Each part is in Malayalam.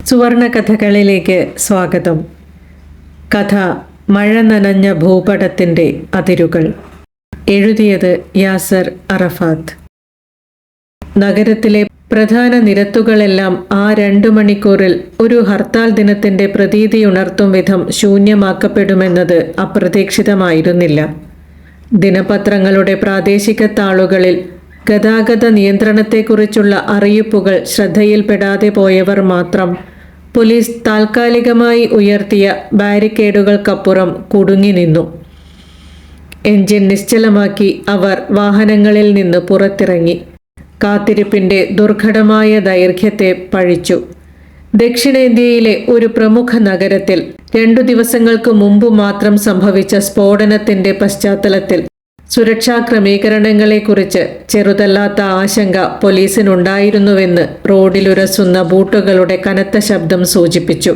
സുവർണ കഥകളിലേക്ക് സ്വാഗതം. കഥ മഴ നനഞ്ഞ ഭൂപടത്തിൻ്റെ അതിരുകൾ. എഴുതിയത് യാസർ അറഫാത്ത്. നഗരത്തിലെ പ്രധാന നിരത്തുകളെല്ലാം ആ 2 മണിക്കൂറിൽ ഒരു ഹർത്താൽ ദിനത്തിൻ്റെ പ്രതീതിയുണർത്തും വിധം ശൂന്യമാക്കപ്പെടുമെന്നത് അപ്രതീക്ഷിതമായിരുന്നില്ല. ദിനപത്രങ്ങളുടെ പ്രാദേശിക താളുകളിൽ ഗതാഗത നിയന്ത്രണത്തെക്കുറിച്ചുള്ള അറിയിപ്പുകൾ ശ്രദ്ധയിൽപ്പെടാതെ പോയവർ മാത്രം പോലീസ് താൽക്കാലികമായി ഉയർത്തിയ ബാരിക്കേഡുകൾക്കപ്പുറം കുടുങ്ങി നിന്നു. എഞ്ചിൻ നിശ്ചലമാക്കി അവർ വാഹനങ്ങളിൽ നിന്ന് പുറത്തിറങ്ങി. കാത്തിരിപ്പിൻ്റെ ദുർഘടമായ ദൈർഘ്യത്തെ പഴിച്ചു. ദക്ഷിണേന്ത്യയിലെ ഒരു പ്രമുഖ നഗരത്തിൽ 2 ദിവസങ്ങൾക്ക് മുമ്പ് മാത്രം സംഭവിച്ച സ്ഫോടനത്തിൻ്റെ പശ്ചാത്തലത്തിൽ സുരക്ഷാ ക്രമീകരണങ്ങളെക്കുറിച്ച് ചെറുതല്ലാത്ത ആശങ്ക പോലീസിനുണ്ടായിരുന്നുവെന്ന് റോഡിലുരസുന്ന ബൂട്ടുകളുടെ കനത്ത ശബ്ദം സൂചിപ്പിച്ചു.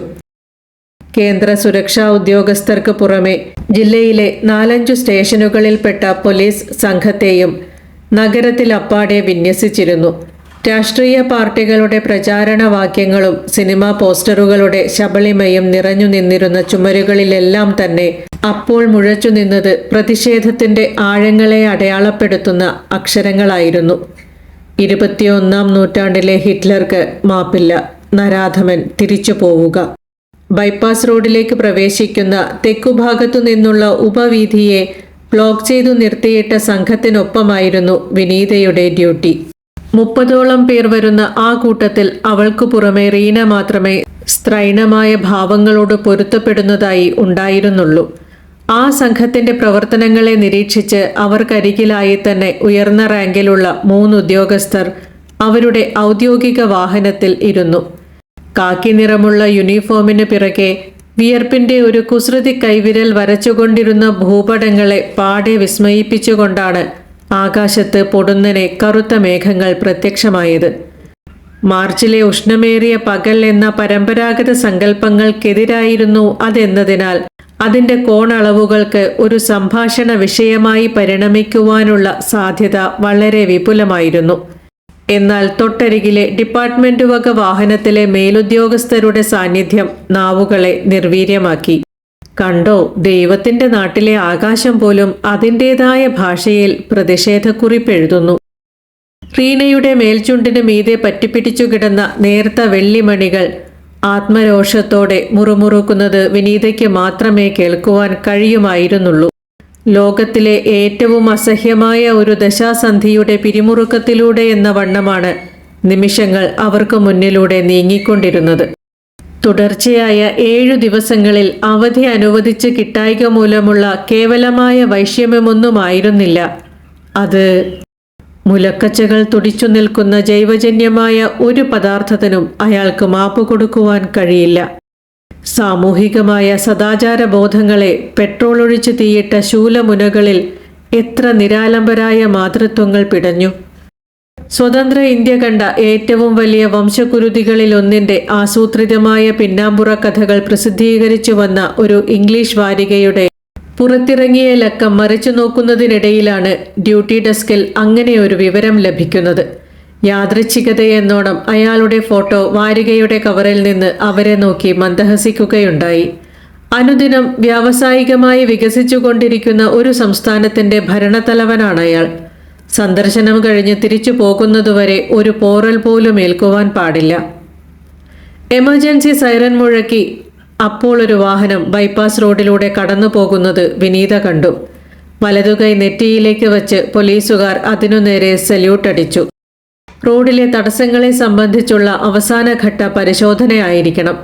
കേന്ദ്ര സുരക്ഷാ ഉദ്യോഗസ്ഥർക്ക് പുറമെ ജില്ലയിലെ 4-5 സ്റ്റേഷനുകളിൽപ്പെട്ട പോലീസ് സംഘത്തെയും നഗരത്തിലപ്പാടെ വിന്യസിച്ചിരുന്നു. രാഷ്ട്രീയ പാർട്ടികളുടെ പ്രചാരണ വാക്യങ്ങളും സിനിമാ പോസ്റ്ററുകളുടെ ശബളിമയും നിറഞ്ഞു നിന്നിരുന്ന ചുമരുകളിലെല്ലാം തന്നെ അപ്പോൾ മുഴച്ചു നിന്നത് പ്രതിഷേധത്തിൻ്റെ ആഴങ്ങളെ അടയാളപ്പെടുത്തുന്ന അക്ഷരങ്ങളായിരുന്നു. 21-ാം നൂറ്റാണ്ടിലെ ഹിറ്റ്ലർക്ക് മാപ്പില്ല, നരാധമൻ തിരിച്ചു പോവുക. ബൈപ്പാസ് റോഡിലേക്ക് പ്രവേശിക്കുന്ന തെക്കുഭാഗത്തു നിന്നുള്ള ഉപവീഥിയെ ബ്ലോക്ക് ചെയ്തു നിർത്തിയിട്ട സംഘത്തിനൊപ്പമായിരുന്നു വിനീതയുടെ ഡ്യൂട്ടി. 30ഓളം പേർ വരുന്ന ആ കൂട്ടത്തിൽ അവൾക്കു പുറമെ റീന മാത്രമേ സ്ത്രൈണമായ ഭാവങ്ങളോട് പൊരുത്തപ്പെടുന്നതായി ഉണ്ടായിരുന്നുള്ളൂ. ആ സംഘത്തിന്റെ പ്രവർത്തനങ്ങളെ നിരീക്ഷിച്ച് അവർക്കരികിലായി തന്നെ ഉയർന്ന റാങ്കിലുള്ള 3 ഉദ്യോഗസ്ഥർ അവരുടെ ഔദ്യോഗിക വാഹനത്തിൽ ഇരുന്നു. കാക്കി നിറമുള്ള യൂണിഫോമിന് പിറകെ വിയർപ്പിന്റെ ഒരു കുസൃതി കൈവിരൽ വരച്ചുകൊണ്ടിരുന്ന ഭൂപടങ്ങളെ പാടെ വിസ്മയിപ്പിച്ചുകൊണ്ടാണ് ആകാശത്ത് പൊടുന്നനെ കറുത്ത മേഘങ്ങൾ പ്രത്യക്ഷമായത്. മാർച്ചിലെ ഉഷ്ണമേറിയ പകൽ എന്ന പരമ്പരാഗത സങ്കല്പങ്ങൾക്കെതിരായിരുന്നു അതെന്നതിനാൽ അതിൻ്റെ കോണളവുകൾക്ക് ഒരു സംഭാഷണ വിഷയമായി പരിണമിക്കുവാനുള്ള സാധ്യത വളരെ വിപുലമായിരുന്നു. എന്നാൽ തൊട്ടരികിലെ ഡിപ്പാർട്ട്മെന്റ് വക വാഹനത്തിലെ മേലുദ്യോഗസ്ഥരുടെ സാന്നിധ്യം നാവുകളെ നിർവീര്യമാക്കി. കണ്ടോ, ദൈവത്തിൻ്റെ നാട്ടിലെ ആകാശം പോലും അതിൻ്റേതായ ഭാഷയിൽ പ്രതിഷേധക്കുറിപ്പെഴുതുന്നു. റീനയുടെ മേൽചുണ്ടിന് മീതെ പറ്റിപ്പിടിച്ചു കിടന്ന നേർത്ത വെള്ളിമണികൾ ആത്മരോഷത്തോടെ മുറുമുറുക്കുന്നത് വിനീതയ്ക്ക് മാത്രമേ കേൾക്കുവാൻ കഴിയുമായിരുന്നുള്ളൂ. ലോകത്തിലെ ഏറ്റവും അസഹ്യമായ ഒരു ദശാസന്ധിയുടെ പിരിമുറുക്കത്തിലൂടെ എന്ന വണ്ണമാണ് നിമിഷങ്ങൾ അവർക്ക് മുന്നിലൂടെ നീങ്ങിക്കൊണ്ടിരുന്നത്. തുടർച്ചയായ 7 ദിവസങ്ങളിൽ അവധി അനുവദിച്ച് കിട്ടായ്ക മൂലമുള്ള കേവലമായ വൈഷമ്യമൊന്നുമായിരുന്നില്ല അത്. മുലക്കച്ചകൾ തുടിച്ചു നിൽക്കുന്ന ജൈവജന്യമായ ഒരു പദാർത്ഥത്തിനും അയാൾക്ക് മാപ്പ് കൊടുക്കുവാൻ കഴിയില്ല. സാമൂഹികമായ സദാചാര ബോധങ്ങളെ പെട്രോൾ ഒഴിച്ച് തീയിട്ട ശൂലമുനകളിൽ എത്ര നിരാലംബരായ മാതൃത്വങ്ങൾ പിടഞ്ഞു. സ്വതന്ത്ര ഇന്ത്യ കണ്ട ഏറ്റവും വലിയ വംശകുരുതികളിലൊന്നിൻ്റെ ആസൂത്രിതമായ പിന്നാമ്പുറ കഥകൾ പ്രസിദ്ധീകരിച്ചു വന്ന ഒരു ഇംഗ്ലീഷ് വാരികയുടെ പുറത്തിറങ്ങിയ ലക്കം മറിച്ചു നോക്കുന്നതിനിടയിലാണ് ഡ്യൂട്ടി ഡെസ്കിൽ അങ്ങനെ ഒരു വിവരം ലഭിക്കുന്നത്. യാദൃച്ഛികതയെന്നോണം അയാളുടെ ഫോട്ടോ വാരികയുടെ കവറിൽ നിന്ന് അവരെ നോക്കി മന്ദഹസിക്കുകയുണ്ടായി. അനുദിനം വ്യാവസായികമായി വികസിച്ചുകൊണ്ടിരിക്കുന്ന ഒരു സംസ്ഥാനത്തിൻ്റെ ഭരണത്തലവനാണ് അയാൾ. സന്ദർശനം കഴിഞ്ഞ് തിരിച്ചു പോകുന്നതുവരെ ഒരു പോറൽ പോലും ഏൽക്കുവാൻ പാടില്ല. എമർജൻസി സൈറൻ മുഴക്കി അപ്പോൾ ഒരു വാഹനം ബൈപ്പാസ് റോഡിലൂടെ കടന്നു പോകുന്നത് വിനീത കണ്ടു. വലതുകൈ നെറ്റിയിലേക്ക് വച്ച് പോലീസുകാർ അതിനു നേരെ സല്യൂട്ട് അടിച്ചു. റോഡിലെ തടസ്സങ്ങളെ സംബന്ധിച്ചുള്ള അവസാനഘട്ട പരിശോധനയായിരിക്കണം.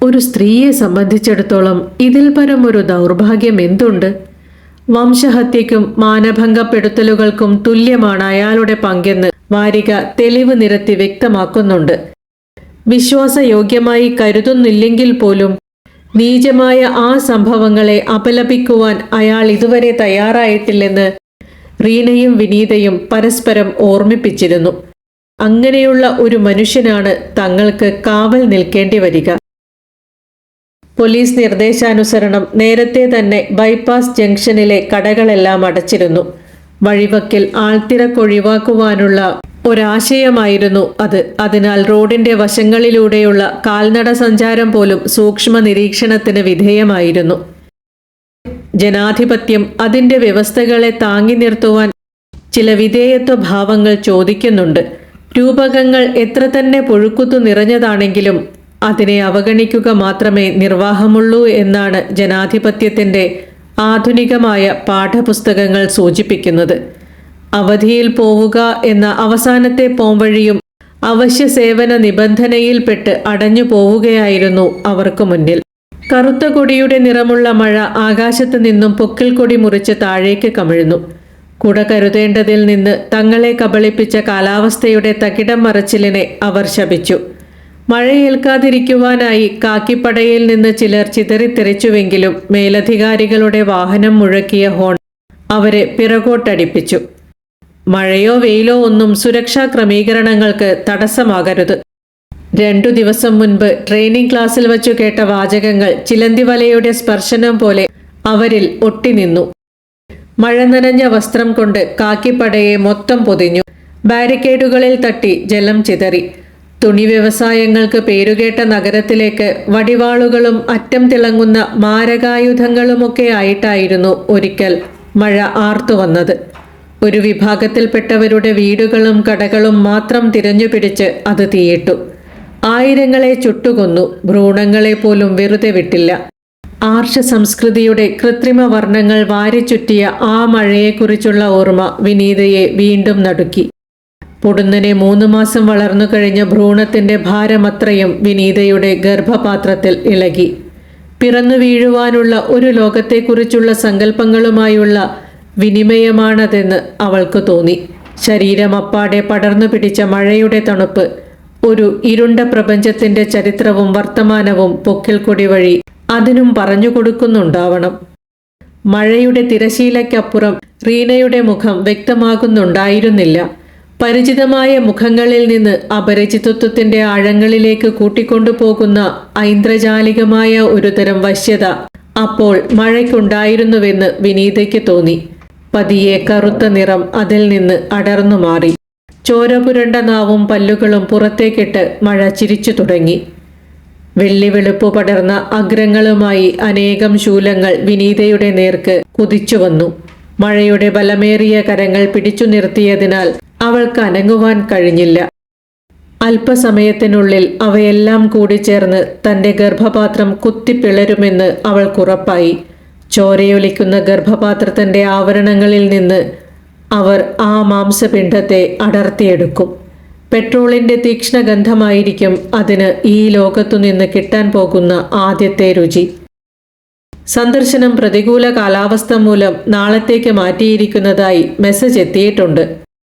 ഒരു സ്ത്രീയെ സംബന്ധിച്ചിടത്തോളം ഇതിൽ പരം ഒരു ദൗർഭാഗ്യം എന്തുണ്ട്? വംശഹത്യയ്ക്കും മാനഭംഗപ്പെടുത്തലുകൾക്കും തുല്യമാണ് അയാളുടെ പങ്കെന്ന് വാരിക തെളിവ് നിരത്തി വ്യക്തമാക്കുന്നുണ്ട്. വിശ്വാസയോഗ്യമായി കരുതുന്നില്ലെങ്കിൽ പോലും നീചമായ ആ സംഭവങ്ങളെ അപലപിക്കുവാൻ അയാൾ ഇതുവരെ തയ്യാറായിട്ടില്ലെന്ന് റീനയും വിനീതയും പരസ്പരം ഓർമ്മിപ്പിച്ചിരുന്നു. അങ്ങനെയുള്ള ഒരു മനുഷ്യനാണ് തങ്ങൾക്ക് കാവൽ നിൽക്കേണ്ടി വരിക. പോലീസ് നിർദ്ദേശാനുസരണം നേരത്തെ തന്നെ ബൈപ്പാസ് ജംഗ്ഷനിലെ കടകളെല്ലാം അടച്ചിരുന്നു. വഴിവക്കിൽ ആൾത്തിരക്കൊഴിവാക്കുവാനുള്ള ഒരാശയമായിരുന്നു അത്. അതിനാൽ റോഡിന്റെ വശങ്ങളിലൂടെയുള്ള കാൽനട സഞ്ചാരം പോലും സൂക്ഷ്മ നിരീക്ഷണത്തിന് വിധേയമായിരുന്നു. ജനാധിപത്യം അതിന്റെ വ്യവസ്ഥകളെ താങ്ങി നിർത്തുവാൻ ചില വിധേയത്വ ഭാവങ്ങൾ ചോദിക്കുന്നുണ്ട്. രൂപകങ്ങൾ എത്ര തന്നെ പുഴുക്കുത്തു നിറഞ്ഞതാണെങ്കിലും അതിനെ അവഗണിക്കുക മാത്രമേ നിർവാഹമുള്ളൂ എന്നാണ് ജനാധിപത്യത്തിന്റെ ആധുനികമായ പാഠപുസ്തകങ്ങൾ സൂചിപ്പിക്കുന്നത്. അവധിയിൽ പോവുക എന്ന അവസാനത്തെ പോംവഴിയും അവശ്യ സേവന നിബന്ധനയിൽപ്പെട്ട് അടഞ്ഞു പോവുകയായിരുന്നു അവർക്ക് മുന്നിൽ. കറുത്ത കൊടിയുടെ നിറമുള്ള മഴ ആകാശത്ത് നിന്നും പൊക്കിൽ കൊടി മുറിച്ച് താഴേക്ക് കമിഴ്ന്നു. കുട കരുതേണ്ടതിൽ നിന്ന് തങ്ങളെ കബളിപ്പിച്ച കാലാവസ്ഥയുടെ തകിടം മറച്ചിലിനെ അവർ ശപിച്ചു. മഴയേൽക്കാതിരിക്കുവാനായി കാക്കിപ്പടയിൽ നിന്ന് ചിലർ ചിതറിത്തെറിച്ചുവെങ്കിലും മേലധികാരികളുടെ വാഹനം മുഴക്കിയ ഹോൺ അവരെ പിറകോട്ടടിപ്പിച്ചു. മഴയോ വെയിലോ ഒന്നും സുരക്ഷാ ക്രമീകരണങ്ങൾക്ക് തടസ്സമാകരുത്. 2 ദിവസം മുൻപ് ട്രെയിനിങ് ക്ലാസ്സിൽ വച്ചു കേട്ട വാചകങ്ങൾ ചിലന്തിവലയുടെ സ്പർശനം പോലെ അവരിൽ ഒട്ടിനിന്നു. മഴ നനഞ്ഞ വസ്ത്രം കൊണ്ട് കാക്കിപ്പടയെ മൊത്തം പൊതിഞ്ഞു. ബാരിക്കേഡുകളിൽ തട്ടി ജലം ചിതറി. തുണി വ്യവസായങ്ങൾക്ക് പേരുകേട്ട നഗരത്തിലേക്ക് വടിവാളുകളും അറ്റം തിളങ്ങുന്ന മാരകായുധങ്ങളുമൊക്കെ ആയിട്ടായിരുന്നു ഒരിക്കൽ മഴ ആർത്തുവന്നത്. ഒരു വിഭാഗത്തിൽപ്പെട്ടവരുടെ വീടുകളും കടകളും മാത്രം തിരഞ്ഞുപിടിച്ച് അത് തീയിട്ടു. ആയിരങ്ങളെ ചുട്ടുകൊന്നു. ഭ്രൂണങ്ങളെ പോലും വെറുതെ വിട്ടില്ല. ആർഷ സംസ്കൃതിയുടെ കൃത്രിമ വർണ്ണങ്ങൾ വാരിച്ചുറ്റിയ ആ മഴയെക്കുറിച്ചുള്ള ഓർമ്മ വിനീതയെ വീണ്ടും നടുക്കി. പൊടുന്നനെ 3 മാസം വളർന്നു കഴിഞ്ഞ ഭ്രൂണത്തിന്റെ ഭാരമത്രയും വിനീതയുടെ ഗർഭപാത്രത്തിൽ ഇളകി. പിറന്നു വീഴുവാനുള്ള ഒരു ലോകത്തെക്കുറിച്ചുള്ള സങ്കല്പങ്ങളുമായുള്ള വിനിമയമാണതെന്ന് അവൾക്ക് തോന്നി. ശരീരമപ്പാടെ പടർന്നു പിടിച്ച മഴയുടെ തണുപ്പ് ഒരു ഇരുണ്ട പ്രപഞ്ചത്തിന്റെ ചരിത്രവും വർത്തമാനവും പൊക്കിൽ കൊടി വഴി അതിനും പറഞ്ഞു കൊടുക്കുന്നുണ്ടാവണം. മഴയുടെ തിരശീലയ്ക്കപ്പുറം റീനയുടെ മുഖം വ്യക്തമാകുന്നുണ്ടായിരുന്നില്ല. പരിചിതമായ മുഖങ്ങളിൽ നിന്ന് അപരിചിതത്വത്തിന്റെ ആഴങ്ങളിലേക്ക് കൂട്ടിക്കൊണ്ടുപോകുന്ന ഐന്ദ്രജാലികമായ ഒരുതരം വശ്യത അപ്പോൾ മഴയ്ക്കുണ്ടായിരുന്നുവെന്ന് വിനീതയ്ക്ക് തോന്നി. പതിയെ കറുത്ത നിറം അതിൽ നിന്ന് അടർന്നു മാറി. ചോരപുരണ്ട നാവും പല്ലുകളും പുറത്തേക്കിട്ട് മഴ ചിരിച്ചു തുടങ്ങി. വെള്ളി വെളുപ്പു പടർന്ന അഗ്രങ്ങളുമായി അനേകം ശൂലങ്ങൾ വിനീതയുടെ നേർക്ക് കുതിച്ചു വന്നു. മഴയുടെ ബലമേറിയ കരങ്ങൾ പിടിച്ചു നിർത്തിയതിനാൽ അവൾക്ക് അനങ്ങുവാൻ കഴിഞ്ഞില്ല. അല്പസമയത്തിനുള്ളിൽ അവയെല്ലാം കൂടിച്ചേർന്ന് തൻ്റെ ഗർഭപാത്രം കുത്തിപ്പിളരുമെന്ന് അവൾക്കുറപ്പായി. ചോരയൊലിക്കുന്ന ഗർഭപാത്രത്തിൻ്റെ ആവരണങ്ങളിൽ നിന്ന് അവർ ആ മാംസപിണ്ഡത്തെ അടർത്തിയെടുക്കും. പെട്രോളിൻ്റെ തീക്ഷ്ണഗന്ധമായിരിക്കും അതിന് ഈ ലോകത്തുനിന്ന് കിട്ടാൻ പോകുന്ന ആദ്യത്തെ രുചി. സന്ദർശനം പ്രതികൂല കാലാവസ്ഥ മൂലം നാളത്തേക്ക് മാറ്റിയിരിക്കുന്നതായി മെസ്സേജ് എത്തിയിട്ടുണ്ട്.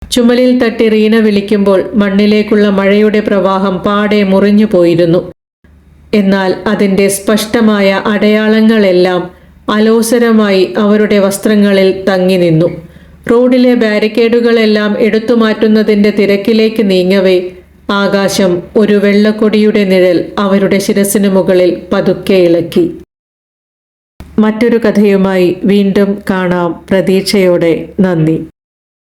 ചുമലിൽ തട്ടി റീന വിളിക്കുമ്പോൾ മണ്ണിലേക്കുള്ള മഴയുടെ പ്രവാഹം പാടെ മുറിഞ്ഞു പോയിരുന്നു. എന്നാൽ അതിൻ്റെ സ്പഷ്ടമായ അടയാളങ്ങളെല്ലാം അലോസരമായി അവരുടെ വസ്ത്രങ്ങളിൽ തങ്ങി നിന്നു. റോഡിലെ ബാരിക്കേഡുകളെല്ലാം എടുത്തുമാറ്റുന്നതിൻ്റെ തിരക്കിലേക്ക് നീങ്ങവേ ആകാശം ഒരു വെള്ളക്കൊടിയുടെ നിഴൽ അവരുടെ ശിരസിനു മുകളിൽ പതുക്കെ ഇളക്കി. മറ്റൊരു കഥയുമായി വീണ്ടും കാണാം. പ്രതീക്ഷയോടെ. നന്ദി.